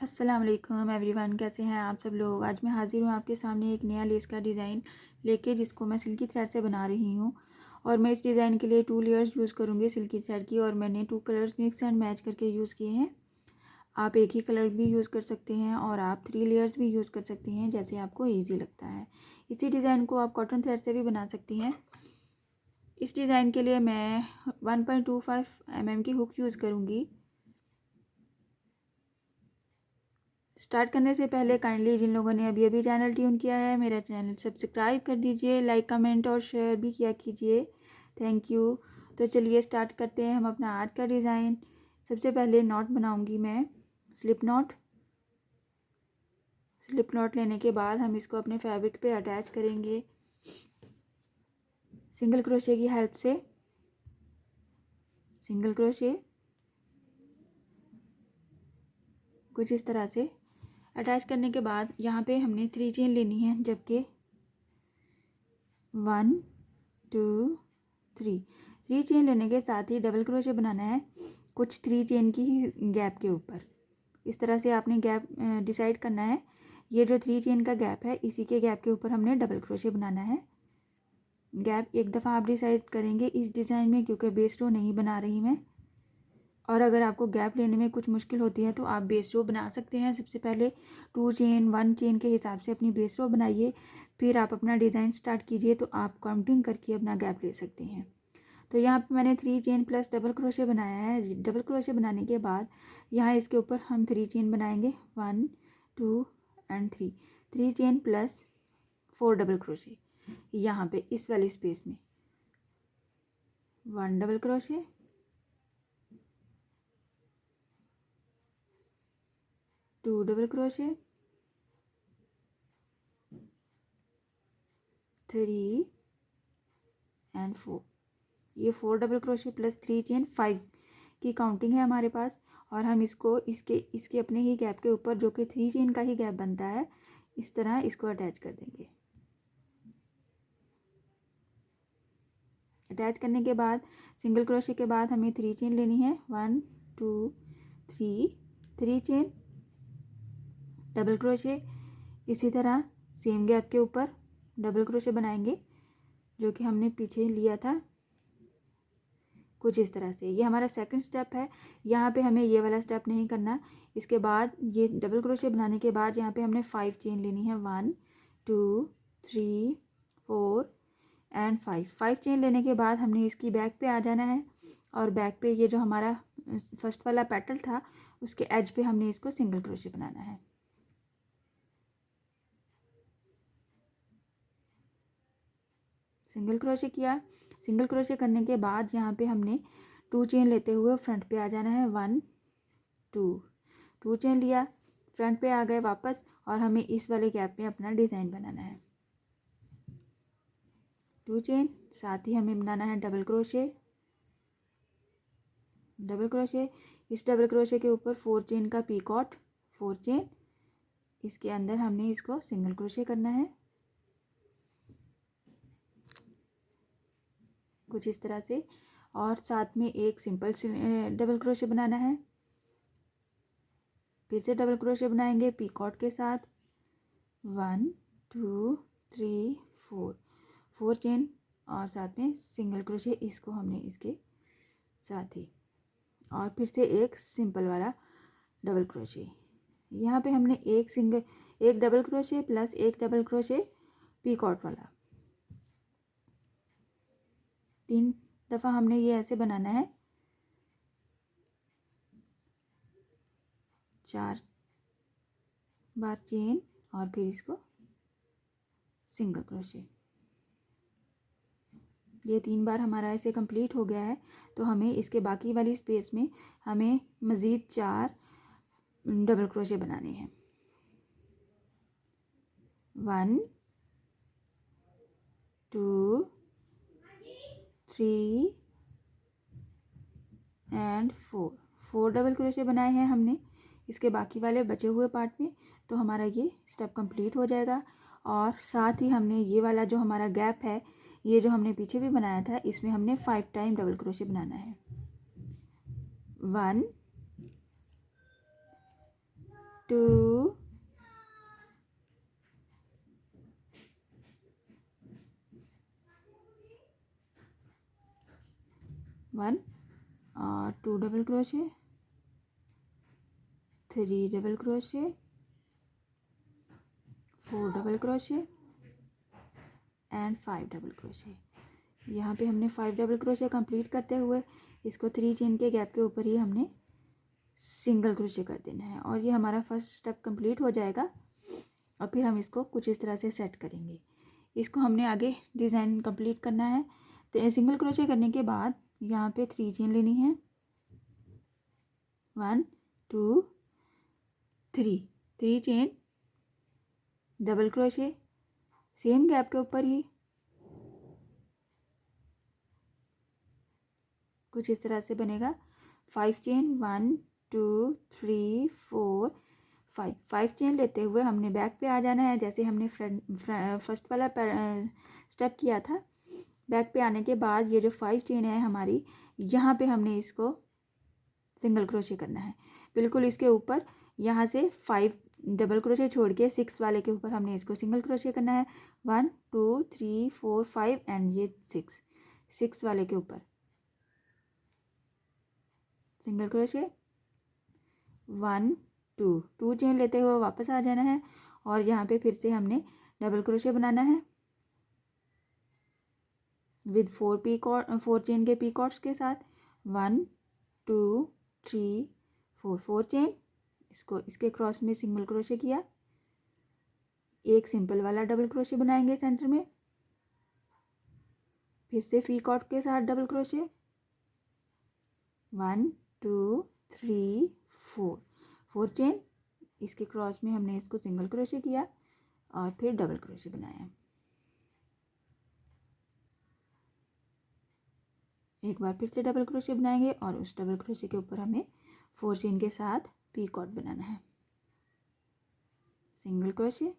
अस्सलाम वालेकुम एवरीवन, कैसे हैं आप सब लोग। आज मैं हाज़िर हूँ आपके सामने एक नया लेस का डिज़ाइन लेके, जिसको मैं सिल्की थ्रेड से बना रही हूँ। और मैं इस डिज़ाइन के लिए 2 लेयर्स यूज़ करूँगी सिल्की थ्रेड की, और मैंने 2 कलर्स मिक्स एंड मैच करके यूज़ किए हैं। आप एक ही कलर भी यूज़ कर सकते हैं और आप 3 लेयर्स भी यूज़ कर सकती हैं, जैसे आपको ईजी लगता है। इसी डिज़ाइन को आप कॉटन थ्रेड से भी बना सकती हैं। इस डिज़ाइन के लिए मैं 1.25 mm की हुक यूज़ करूँगी। स्टार्ट करने से पहले काइंडली जिन लोगों ने अभी अभी चैनल ट्यून किया है, मेरा चैनल सब्सक्राइब कर दीजिए, लाइक कमेंट और शेयर भी किया कीजिए। Thank you. तो चलिए स्टार्ट करते हैं हम अपना आज का डिज़ाइन। सबसे पहले नॉट बनाऊंगी मैं, स्लिप नॉट। स्लिप नॉट लेने के बाद हम इसको अपने फैब्रिक पे अटैच करेंगे सिंगल क्रोशे की हेल्प से। सिंगल क्रोशे कुछ इस तरह से अटैच करने के बाद यहाँ पे हमने 3 चेन लेनी है, जबकि 1 2 3 चेन लेने के साथ ही डबल क्रोशे बनाना है कुछ 3 चेन की ही गैप के ऊपर। इस तरह से आपने गैप डिसाइड करना है। ये जो 3 चेन का गैप है, इसी के गैप के ऊपर हमने डबल क्रोशे बनाना है। गैप एक दफ़ा आप डिसाइड करेंगे इस डिज़ाइन में, क्योंकि बेस रो नहीं बना रही मैं। और अगर आपको गैप लेने में कुछ मुश्किल होती है तो आप बेस रो बना सकते हैं। सबसे पहले 2 चेन 1 चेन के हिसाब से अपनी बेस रो बनाइए, फिर आप अपना डिज़ाइन स्टार्ट कीजिए, तो आप काउंटिंग करके अपना गैप ले सकते हैं। तो यहाँ पे मैंने 3 चेन प्लस डबल क्रोशे बनाया है। डबल क्रोशे बनाने के बाद यहाँ इसके ऊपर हम 3 चेन बनाएंगे, 1 2 and 3। 3 chain plus 4 double crochet यहाँ पे इस वाली स्पेस में, 1 double crochet, 2 double crochet, 3 and 4। ये 4 डबल क्रोशे प्लस 3 चेन 5 की काउंटिंग है हमारे पास। और हम इसको इसके अपने ही गैप के ऊपर, जो कि 3 चेन का ही गैप बनता है, इस तरह इसको अटैच कर देंगे। अटैच करने के बाद सिंगल क्रोशे के बाद हमें 3 चेन लेनी है, 1 2 3 चेन डबल क्रोशे। इसी तरह सेम गैप के ऊपर डबल क्रोशे बनाएंगे, जो कि हमने पीछे लिया था कुछ इस तरह से। ये हमारा सेकंड स्टेप है। यहाँ पे हमें ये वाला स्टेप नहीं करना। इसके बाद ये डबल क्रोशे बनाने के बाद यहाँ पे हमने 5 चेन लेनी है, 1 2 3 4 एंड 5 चेन लेने के बाद हमने इसकी बैक पे आ जाना है, और बैक पे ये जो हमारा फर्स्ट वाला पेटल था, उसके एज पे हमने इसको सिंगल क्रोशे बनाना है। सिंगल क्रोशे किया। सिंगल क्रोशे करने के बाद यहाँ पे हमने 2 चेन लेते हुए फ्रंट पे आ जाना है, 1 2 चेन लिया, फ्रंट पे आ गए वापस, और हमें इस वाले गैप में अपना डिज़ाइन बनाना है। 2 चेन, साथ ही हमें बनाना है डबल क्रोशे। डबल क्रोशे, इस डबल क्रोशे के ऊपर 4 चेन का पीकॉट, 4 चेन, इसके अंदर हमने इसको सिंगल क्रोशे करना है कुछ इस तरह से। और साथ में एक सिंपल डबल क्रोशे बनाना है। फिर से डबल क्रोशे बनाएंगे पीकॉट के साथ, 1 2 3 4 चेन, और साथ में सिंगल क्रोशे, इसको हमने इसके साथ ही, और फिर से एक सिंपल वाला डबल क्रोशे। यहाँ पे हमने एक डबल क्रोशे प्लस एक डबल क्रोशे पीकॉट वाला, 3 दफ़ा हमने ये ऐसे बनाना है। 4 बार चेन और फिर इसको सिंगल क्रोशे। ये 3 बार हमारा ऐसे कंप्लीट हो गया है। तो हमें इसके बाकी वाली स्पेस में हमें मज़ीद 4 डबल क्रोशे बनाने हैं, 1 2 3 एंड 4 डबल क्रोशे बनाए हैं हमने इसके बाकी वाले बचे हुए पार्ट में। तो हमारा ये स्टेप कंप्लीट हो जाएगा। और साथ ही हमने ये वाला जो हमारा गैप है, ये जो हमने पीछे भी बनाया था, इसमें हमने 5 टाइम डबल क्रोशे बनाना है, 1 2 1 2 double crochet, 3 double crochet, 4 double crochet and 5 double crochet. यहाँ पे हमने 5 डबल क्रोशे कंप्लीट करते हुए इसको 3 चेन के गैप के ऊपर ही हमने सिंगल क्रोशे कर देना है और ये हमारा फर्स्ट स्टेप कंप्लीट हो जाएगा। और फिर हम इसको कुछ इस तरह से सेट करेंगे। इसको हमने आगे डिज़ाइन कंप्लीट करना है। तो सिंगल क्रोशे करने के बाद यहाँ पे 3 चेन लेनी है, 1 2 3 chain, double crochet, same gap के ऊपर ही कुछ इस तरह से बनेगा। 5 चेन, 1 2 3 4 5 चेन लेते हुए हमने बैक पे आ जाना है, जैसे हमने फर्स्ट वाला स्टेप किया था। बैक पे आने के बाद ये जो 5 चेन है हमारी, यहाँ पे हमने इसको सिंगल क्रोशे करना है बिल्कुल इसके ऊपर। यहाँ से 5 डबल क्रोशे छोड़ के 6 वाले के ऊपर हमने इसको सिंगल क्रोशे करना है। 1 2 3 4 5 एंड ये 6 वाले के ऊपर सिंगल क्रोशे, 1 2 चेन लेते हुए वापस आ जाना है और यहाँ पे फिर से हमने डबल क्रोशे बनाना है विद 4 चेन के पी कॉर्ड्स के साथ। 1 2 3 4 चेन, इसको इसके क्रॉस में सिंगल क्रोशे किया, एक सिंपल वाला डबल क्रोशे बनाएंगे सेंटर में, फिर से पी कॉर्ड के साथ डबल क्रोशे, 1 2 3 4 चेन, इसके क्रॉस में हमने इसको सिंगल क्रोशे किया और फिर डबल क्रोशे बनाया। एक बार फिर से डबल क्रोशे बनाएंगे और उस डबल क्रोशे के ऊपर हमें 4 चेन के साथ पी कॉर्ड बनाना है, single crochet,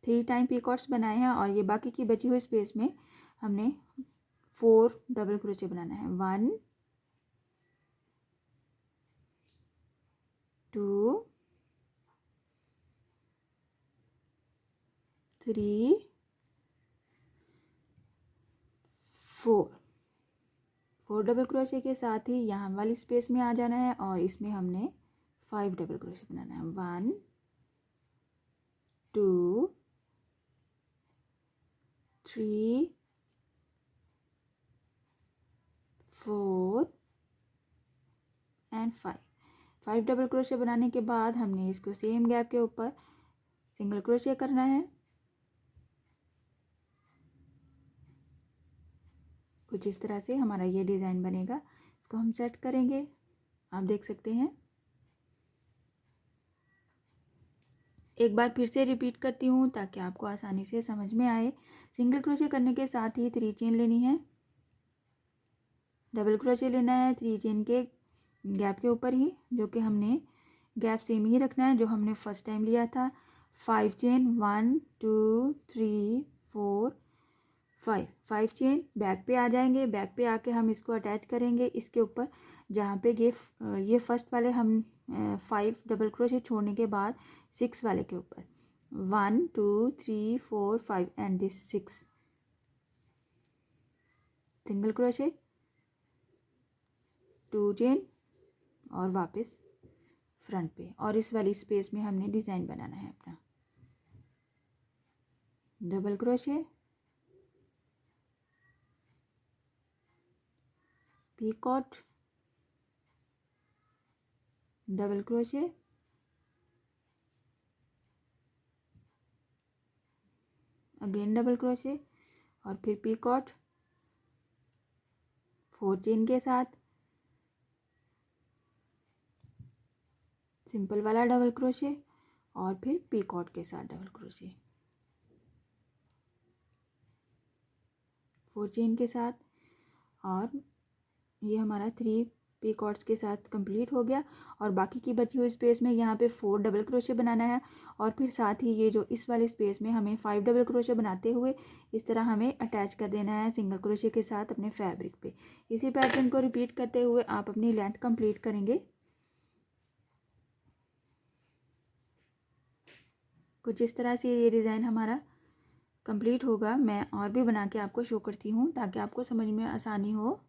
3 time P cords बनाए हैं और ये बाकी की बची हुई स्पेस में हमने 4 डबल क्रोशे बनाना है। 1 2 3 4 डबल क्रोशे के साथ ही यहाँ वाली स्पेस में आ जाना है और इसमें हमने 5 डबल क्रोशे बनाना है। 1 2 3 4 एंड 5 डबल क्रोशे बनाने के बाद हमने इसको सेम गैप के ऊपर सिंगल क्रोशे करना है। कुछ इस तरह से हमारा ये डिज़ाइन बनेगा। इसको हम सेट करेंगे, आप देख सकते हैं। एक बार फिर से रिपीट करती हूँ ताकि आपको आसानी से समझ में आए। सिंगल क्रोशे करने के साथ ही 3 चेन लेनी है, डबल क्रोशे लेना है 3 चेन के गैप के ऊपर ही, जो कि हमने गैप सेम ही रखना है जो हमने फर्स्ट टाइम लिया था। 5 चेन, 1 2 3 4 5 चेन, बैक पे आ जाएंगे। बैक पे आके हम इसको अटैच करेंगे इसके ऊपर, जहाँ पे ये फर्स्ट वाले हम 5 डबल क्रोशे छोड़ने के बाद 6 वाले के ऊपर 1 2 3 4 5 and this 6 single crochet, 2 chain और वापस फ्रंट पे, और इस वाली स्पेस में हमने डिज़ाइन बनाना है अपना। Double crochet, picot, double crochet, again double crochet और फिर पीकॉट 4 चेन के साथ सिंपल वाला डबल क्रोशे और फिर पीकॉट के साथ डबल क्रोशे 4 चेन के साथ, और ये हमारा 3 पीकॉट्स के साथ कंप्लीट हो गया। और बाकी की बची हुई स्पेस में यहाँ पे 4 डबल क्रोशे बनाना है और फिर साथ ही ये जो इस वाले स्पेस में हमें 5 डबल क्रोशे बनाते हुए इस तरह हमें अटैच कर देना है सिंगल क्रोशे के साथ अपने फैब्रिक पे। इसी पैटर्न को रिपीट करते हुए आप अपनी लेंथ कंप्लीट करेंगे। कुछ इस तरह से ये डिज़ाइन हमारा कंप्लीट होगा। मैं और भी बना के आपको शो करती हूँ ताकि आपको समझ में आसानी हो।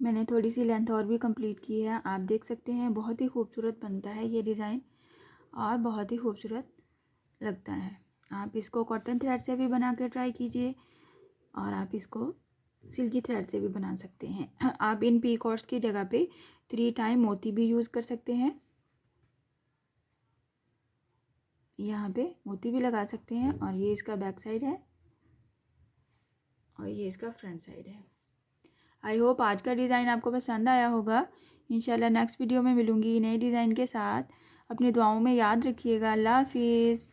मैंने थोड़ी सी लेंथ और भी कंप्लीट की है, आप देख सकते हैं। बहुत ही खूबसूरत बनता है ये डिज़ाइन और बहुत ही खूबसूरत लगता है। आप इसको कॉटन थ्रेड से भी बना के ट्राई कीजिए और आप इसको सिल्की थ्रेड से भी बना सकते हैं। आप इन पीकॉट्स की जगह पे 3 टाइम मोती भी यूज़ कर सकते हैं। यहाँ पे मोती भी लगा सकते हैं और ये इसका बैक साइड है और ये इसका फ्रंट साइड है। आई होप आज का डिज़ाइन आपको पसंद आया होगा। इंशाल्लाह नेक्स्ट वीडियो में मिलूँगी नए डिज़ाइन के साथ। अपनी दुआओं में याद रखिएगा। अल्लाह हाफिज़।